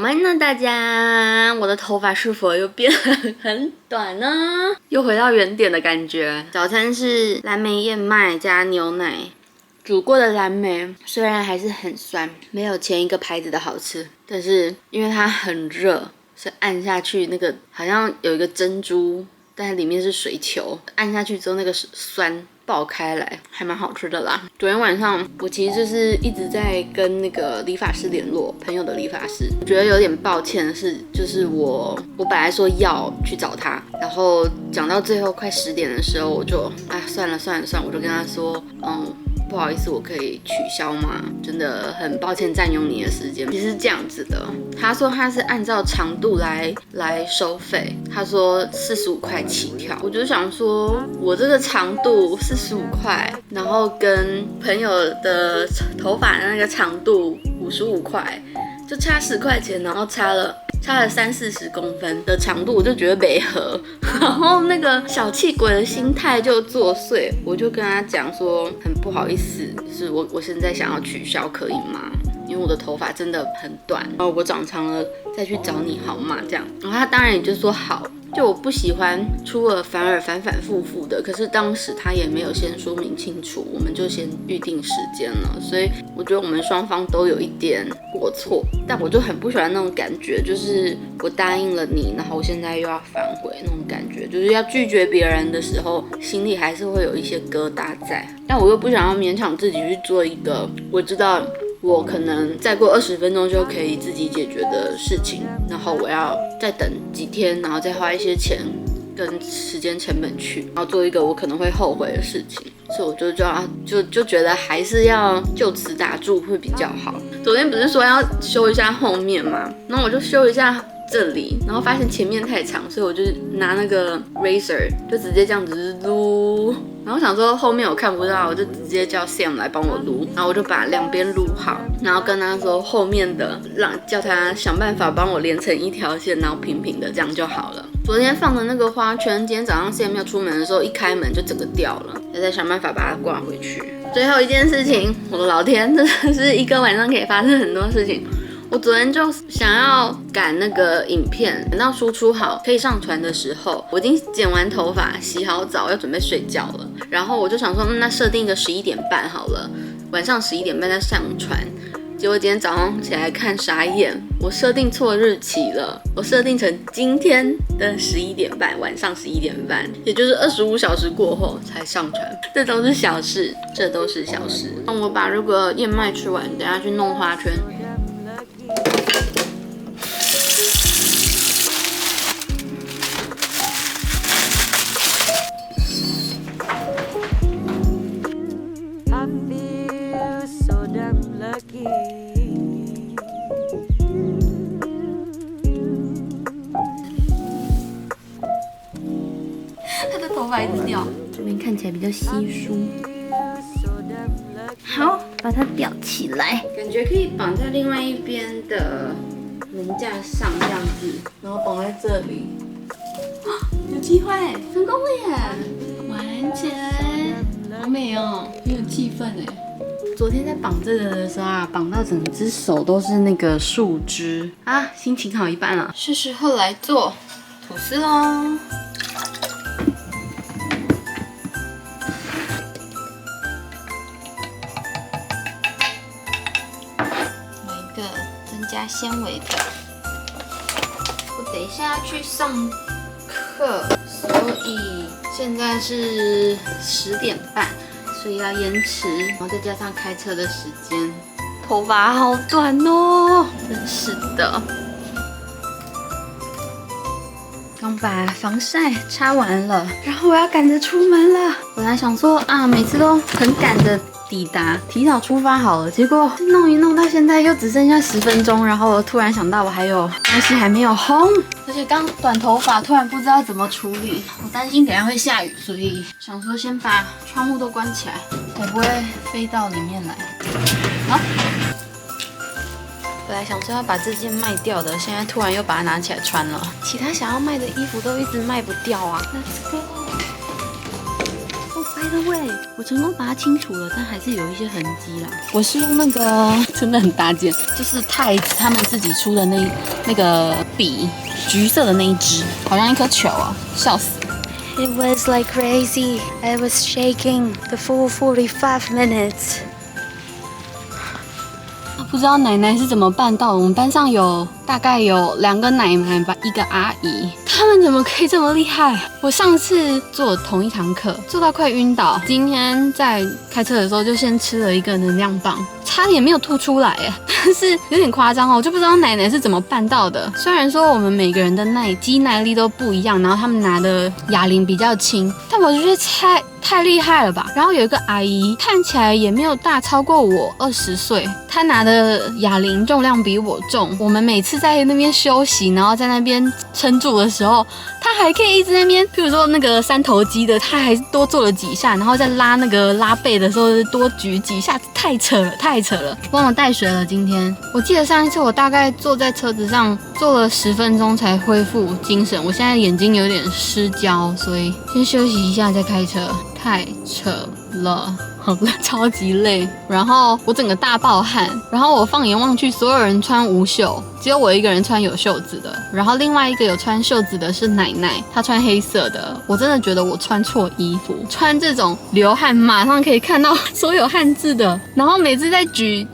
吗呢大家？我的头发是否又变得很短呢？又回到原点的感觉。早餐是蓝莓燕麦加牛奶，煮过的蓝莓虽然还是很酸，没有前一个牌子的好吃，但是因为它很热，所以按下去那个好像有一个珍珠，但它里面是水球，按下去之后那个酸爆开来，还蛮好吃的啦。昨天晚上我其实就是一直在跟那个理发师联络，朋友的理发师。我觉得有点抱歉的是，就是我本来说要去找他，然后讲到最后快10点的时候，我就算了，我就跟他说，不好意思，我可以取消吗？真的很抱歉占用你的时间。其实是这样子的，他说他是按照长度来收费，他说45块起跳。我就想说，我这个长度45块，然后跟朋友的头发的那个长度55块，就差10块钱，然后差了30-40公分的长度，我就觉得没合，然后那个小气鬼的心态就作祟，我就跟他讲说，很不好意思，就是我现在想要取消，可以吗？因为我的头发真的很短，然后我长长了再去找你好吗？这样，然后他当然也就说好。就我不喜欢出尔反尔反复的，可是当时他也没有先说明清楚，我们就先预定时间了，所以我觉得我们双方都有一点过错，但我就很不喜欢那种感觉，就是我答应了你，然后我现在又要反悔那种感觉，就是要拒绝别人的时候，心里还是会有一些疙瘩在，但我又不想要勉强自己去做一个我知道我可能再过20分钟就可以自己解决的事情，然后我要再等几天，然后再花一些钱跟时间成本去，然后做一个我可能会后悔的事情，所以我就觉得还是要就此打住会比较好。昨天不是说要修一下后面吗？然后我就修一下这里，然后发现前面太长，所以我就拿那个 razor 就直接这样子撸，然后想说后面我看不到，我就直接叫 Sam 来帮我撸，然后我就把两边撸好，然后跟他说后面的叫他想办法帮我连成一条线，然后平平的这样就好了。昨天放的那个花圈，今天早上 Sam 要出门的时候一开门就整个掉了，要再想办法把它挂回去。最后一件事情，我的老天，真的是一个晚上可以发生很多事情。我昨天就想要赶那个影片，等到输出好可以上传的时候，我已经剪完头发、洗好澡，要准备睡觉了。然后我就想说，那设定个11点半好了，晚上11点半再上传。结果今天早上起来看傻眼，我设定错日期了，我设定成今天的11点半，晚上11点半，也就是25小时过后才上传。这都是小事，这都是小事。那我把这个燕麦吃完，等下去弄花圈。他的头发一直掉，这边看起来比较稀疏。好，把它吊起来，感觉可以绑在另外一边的轮架上这样子，然后绑在这里。有机会，成功了耶！完成，好美哦，很有气氛哎。昨天在绑这个的时候啊，绑到整只手都是那个树枝啊，心情好一半了。是时候来做吐司喽。增加纤维的。我等一下要去上课，所以现在是10点半，所以要延迟，然后再加上开车的时间，头发好短哦，真是的。刚把防晒擦完了，然后我要赶着出门了。本来想说每次都很赶的抵达，提早出发好了，结果弄一弄到现在又只剩下10分钟，然后我突然想到我还有东西还没有烘，而且刚短头发突然不知道怎么处理，我担心等一下会下雨，所以想说先把窗户都关起来，才不会飞到里面来。好，本来想说要把这件卖掉的，现在突然又把它拿起来穿了，其他想要卖的衣服都一直卖不掉啊。Let's go。by the way， 我成功把它清除了，但还是有一些痕迹啦。我是用那个真的很大件，就是太子他们自己出的那个笔，橘色的那一支，好像一颗球啊，笑死。It was like crazy. I was shaking the full 45 minutes. 不知道奶奶是怎么办到的。我们班上大概有2个奶奶吧，一个阿姨，他们怎么可以这么厉害？我上次坐同一堂课，坐到快晕倒。今天在开车的时候就先吃了一个能量棒，差点没有吐出来耶，但是有点夸张哦，我就不知道奶奶是怎么办到的。虽然说我们每个人的肌耐力都不一样，然后他们拿的哑铃比较轻，但我觉得太厉害了吧。然后有一个阿姨看起来也没有大超过我20岁，她拿的哑铃重量比我重。我们每次在那边休息，然后在那边撑住的时候，她还可以一直在那边，譬如说那个3头肌的，她还多做了几下，然后在拉那个拉背的时候多举几下，太扯了。忘了带水了。今天我记得上一次我大概坐在车子上坐了10分钟才恢复精神，我现在眼睛有点失焦，所以先休息一下再开车。太扯了，好累，超级累。然后我整个大爆汗，然后我放眼望去，所有人穿无袖，只有我一个人穿有袖子的。然后另外一个有穿袖子的是奶奶，她穿黑色的。我真的觉得我穿错衣服，穿这种流汗马上可以看到所有汉字的。然后每次在举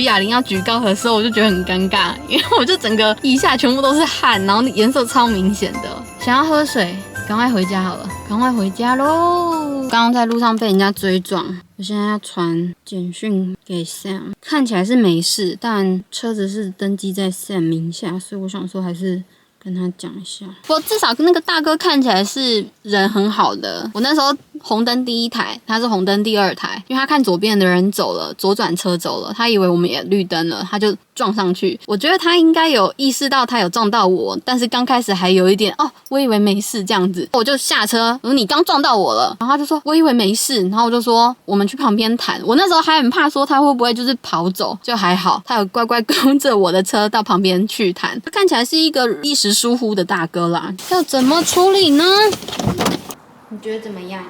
哑铃要举高的时候，我就觉得很尴尬，因为我就整个腋下全部都是汗，然后颜色超明显的。想要喝水，赶快回家好了，赶快回家喽！刚刚在路上被人家追撞，我现在要传简讯给 Sam， 看起来是没事，但车子是登记在 Sam 名下，所以我想说还是跟他讲一下。不过至少那个大哥看起来是人很好的。我那时候红灯第1台，他是红灯第2台，因为他看左边的人走了，左转车走了，他以为我们也绿灯了，他就撞上去。我觉得他应该有意识到他有撞到我，但是刚开始还有一点我以为没事这样子，我就下车，我说你刚撞到我了，然后他就说我以为没事，然后我就说我们去旁边谈。我那时候还很怕说他会不会就是跑走，就还好，他有乖乖跟着我的车到旁边去谈。他看起来是一个一时疏忽的大哥啦，要怎么处理呢？你觉得怎么样？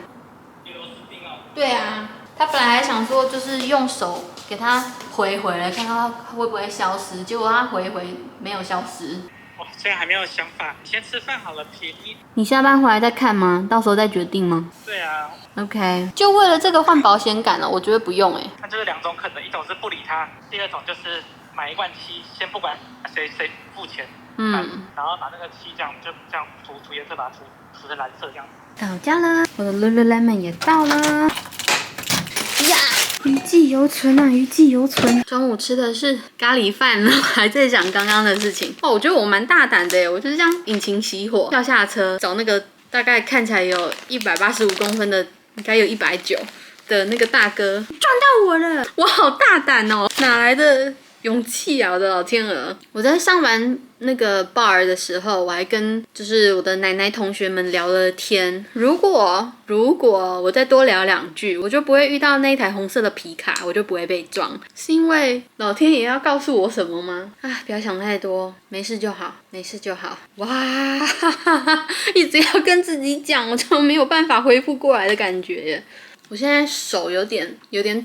对啊，他本来还想说就是用手给他回来，看他会不会消失，结果他回没有消失。我现在还没有想法，你先吃饭好了，便宜。你下班回来再看吗？到时候再决定吗？对啊。OK， 就为了这个换保险杆了，我觉得不用那就是2种可能，一种是不理他，第2种就是买一罐漆，先不管谁付钱，然后把那个漆这样涂颜色，把它涂成蓝色这样。到家了，我的 Lululemon 也到了。呀，余悸犹存啊，余悸犹存。中午吃的是咖喱饭呢，还在想刚刚的事情。我觉得我蛮大胆的耶，我就是这样引擎熄火，跳下车找那个大概看起来有185公分的，应该有190的那个大哥，撞到我了，我好大胆哦，哪来的勇气啊！我的老天鹅！我在上完那个 bar 的时候，我还跟就是我的奶奶同学们聊了天。如果我再多聊2句，我就不会遇到那一台红色的皮卡，我就不会被撞。是因为老天爷要告诉我什么吗？不要想太多，没事就好，没事就好。哇，一直要跟自己讲，我就没有办法恢复过来的感觉耶。我现在手有点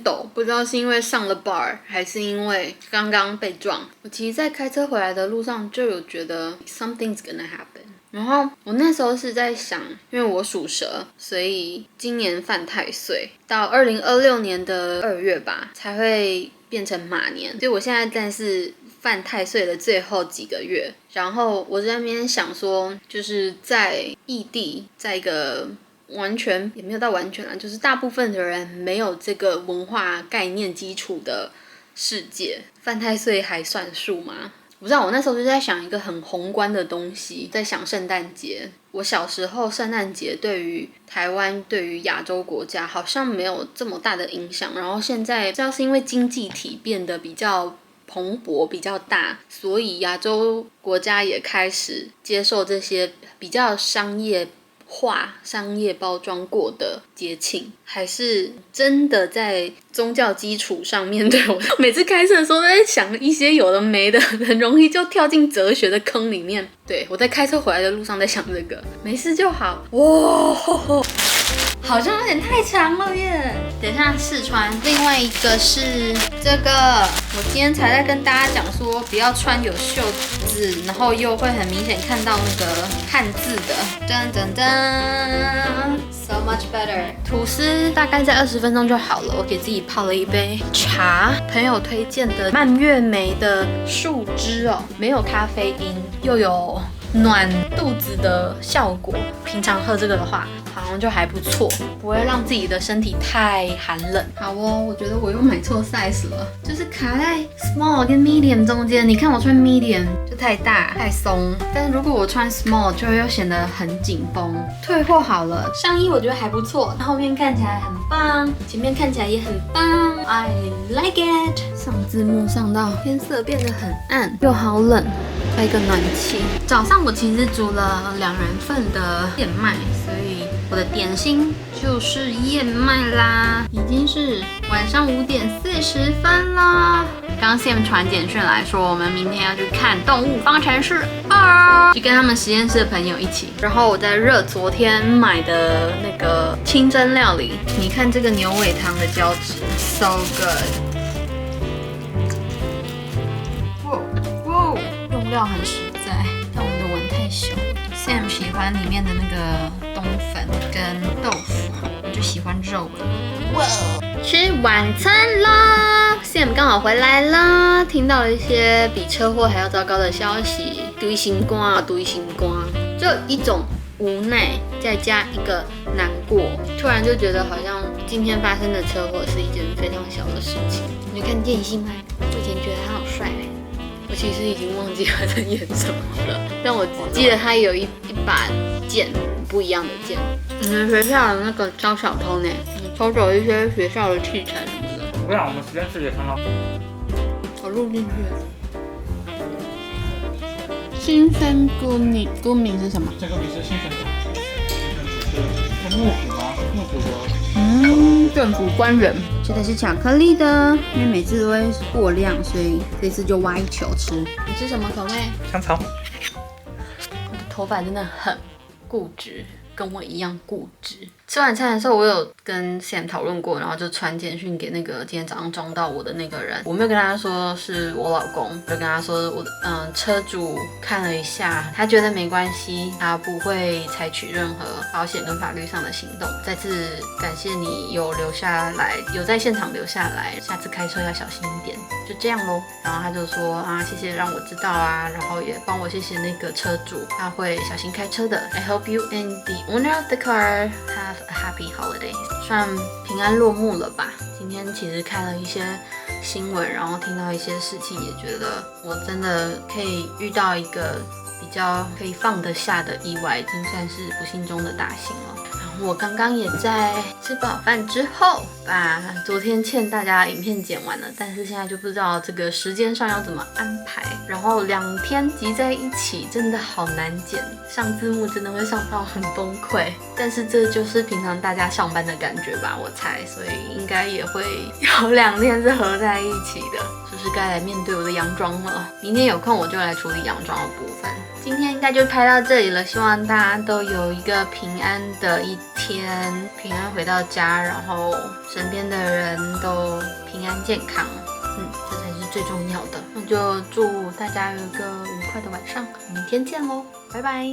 抖，不知道是因为上了 bar 还是因为刚刚被撞。我其实在开车回来的路上就有觉得 something's gonna happen。然后我那时候是在想，因为我属蛇，所以今年犯太岁，到2026年的2月吧才会变成马年，所以我现在在是犯太岁的最后几个月。然后我在那边想说，就是在异地，在一个完全也没有到完全啦，就是大部分的人没有这个文化概念基础的世界，犯太岁还算数吗？我不知道，我那时候就在想一个很宏观的东西，在想圣诞节。我小时候圣诞节对于台湾、对于亚洲国家好像没有这么大的影响，然后现在不知道是因为经济体变得比较蓬勃、比较大，所以亚洲国家也开始接受这些比较商业包装过的节庆，还是真的在宗教基础上面对我每次开车的时候都在想一些有的没的，很容易就跳进哲学的坑里面。对，我在开车回来的路上在想这个，没事就好。哇，好像有点太长了耶。等一下试穿。另外一个是这个，我今天才在跟大家讲说，不要穿有袖子，然后又会很明显看到那个汉字的。噔噔噔 ，so much better。吐司大概在20分钟就好了。我给自己泡了一杯茶，朋友推荐的蔓越莓的树枝哦，没有咖啡因，又有暖肚子的效果。平常喝这个的话，好像就还不错，不会让自己的身体太寒冷。好哦，我觉得我又买错 size 了，就是卡在 small 跟 medium 中间。你看我穿 medium 就太大太松，但是如果我穿 small 就又显得很紧绷。退货好了，上衣我觉得还不错，后面看起来很棒，前面看起来也很棒 ，I like it。上字幕上到天色变得很暗，又好冷。开一个暖气。早上我其实煮了2人份的燕麦，所以我的点心就是燕麦啦。已经是晚上5点40分啦。刚 Sam 传简讯来说，我们明天要去看《动物方程式2》，去跟他们实验室的朋友一起。然后我在热昨天买的那个清蒸料理，你看这个牛尾汤的胶质 ，so good。用料很实在，但我们的碗太小。Sam 喜欢里面的那个冬粉跟豆腐，我就喜欢肉的。哇，吃晚餐啦 ！Sam 刚好回来啦，听到了一些比车祸还要糟糕的消息，堆心肝，堆心肝，就一种无奈，再加一个难过，突然就觉得好像今天发生的车祸是一件非常小的事情。你看剑心吗？我以前觉得他好帅。我其实已经忘记他在演什么了，但我只记得他有一把剑，不一样的剑。你们学校有那个招小偷呢？偷走一些学校的器材什么的。我想我们实验室也看到。我录进去了。新生歌名是什么？这个名是新生歌，是幕府吗？幕府的。政府官员。这个是巧克力的，因为每次都会过量，所以这次就挖一球吃。你吃什么口味？香草。我的头发真的很固执，跟我一样固执。吃晚餐的时候，我有跟 Sam 讨论过，然后就传简讯给那个今天早上撞到我的那个人。我没有跟他说是我老公，就跟他说我的车主看了一下，他觉得没关系，他不会采取任何保险跟法律上的行动。再次感谢你有留下来，有在现场留下来，下次开车要小心一点，就这样咯。然后他就说啊，谢谢让我知道啊，然后也帮我谢谢那个车主，他会小心开车的。I hope you and the owner of the car have a happy holiday. 算平安落幕了吧。今天其实看了一些新闻，然后听到一些事情，也觉得我真的可以遇到一个比较可以放得下的意外，已经算是不幸中的大幸了。我刚刚也在吃饱饭之后，把昨天欠大家的影片剪完了，但是现在就不知道这个时间上要怎么安排。然后2天集在一起，真的好难剪，上字幕真的会上到很崩溃。但是这就是平常大家上班的感觉吧，我猜，所以应该也会有2天是合在一起的，就是该来面对我的洋装了。明天有空我就来处理洋装的部分。今天应该就拍到这里了，希望大家都有一个平安的一天，平安回到家，然后身边的人都平安健康，这才是最重要的。那就祝大家有一个愉快的晚上，明天见喽，拜拜。